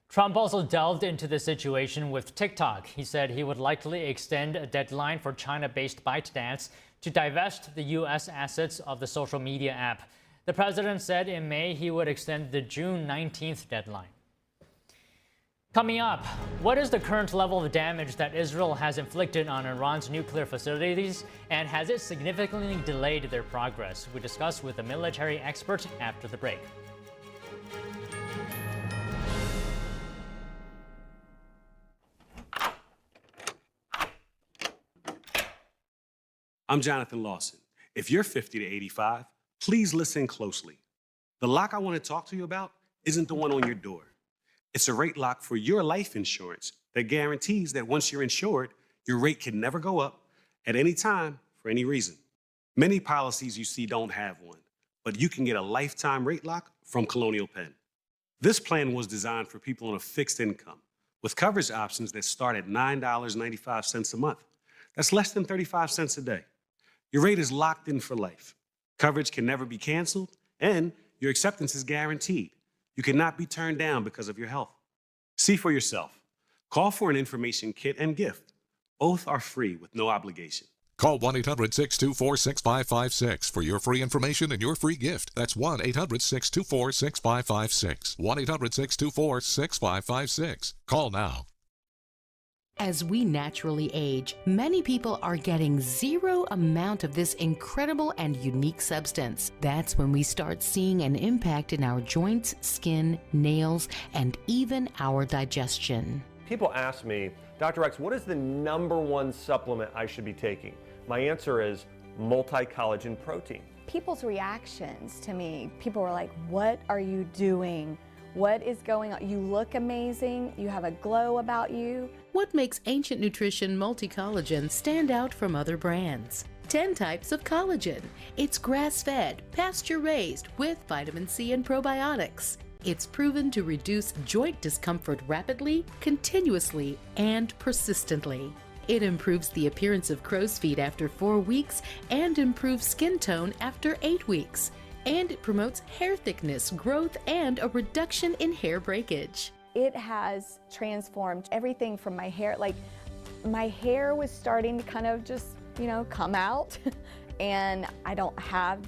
Trump also delved into the situation with TikTok. He said he would likely extend a deadline for China-based ByteDance to divest the U.S. assets of the social media app. The president said in May he would extend the June 19th deadline. Coming up, what is the current level of damage that Israel has inflicted on Iran's nuclear facilities, and has it significantly delayed their progress? We discuss with a military expert after the break. I'm Jonathan Lawson. If you're 50 to 85, please listen closely. The lock I want to talk to you about isn't the one on your door. It's a rate lock for your life insurance that guarantees that once you're insured, your rate can never go up at any time for any reason. Many policies you see don't have one, but you can get a lifetime rate lock from Colonial Penn. This plan was designed for people on a fixed income with coverage options that start at $9.95 a month. That's less than 35 cents a day. Your rate is locked in for life. Coverage can never be canceled, and your acceptance is guaranteed. You cannot be turned down because of your health. See for yourself. Call for an information kit and gift. Both are free with no obligation. Call 1-800-624-6556 for your free information and your free gift. That's 1-800-624-6556. 1-800-624-6556. Call now. As we naturally age, many people are getting zero amount of this incredible and unique substance. That's when we start seeing an impact in our joints, skin, nails, and even our digestion. People ask me, Dr. X, what is the #1 supplement I should be taking? My answer is multi-collagen protein. People's reactions to me, people were like, what are you doing? What is going on? You look amazing. You have a glow about you. What makes Ancient Nutrition Multi-Collagen stand out from other brands? 10 types of collagen. It's grass-fed, pasture-raised with vitamin C and probiotics. It's proven to reduce joint discomfort rapidly, continuously, and persistently. It improves the appearance of crow's feet after 4 weeks and improves skin tone after 8 weeks. And it promotes hair thickness, growth, and a reduction in hair breakage. It has transformed everything from my hair. Like, my hair was starting to kind of just, come out, and I don't have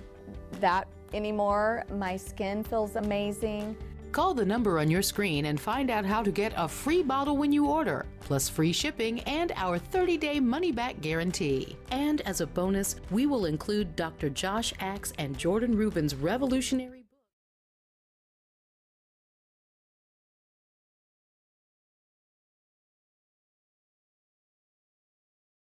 that anymore. My skin feels amazing. Call the number on your screen and find out how to get a free bottle when you order, plus free shipping and our 30-day money-back guarantee. And as a bonus, we will include Dr. Josh Axe and Jordan Rubin's revolutionary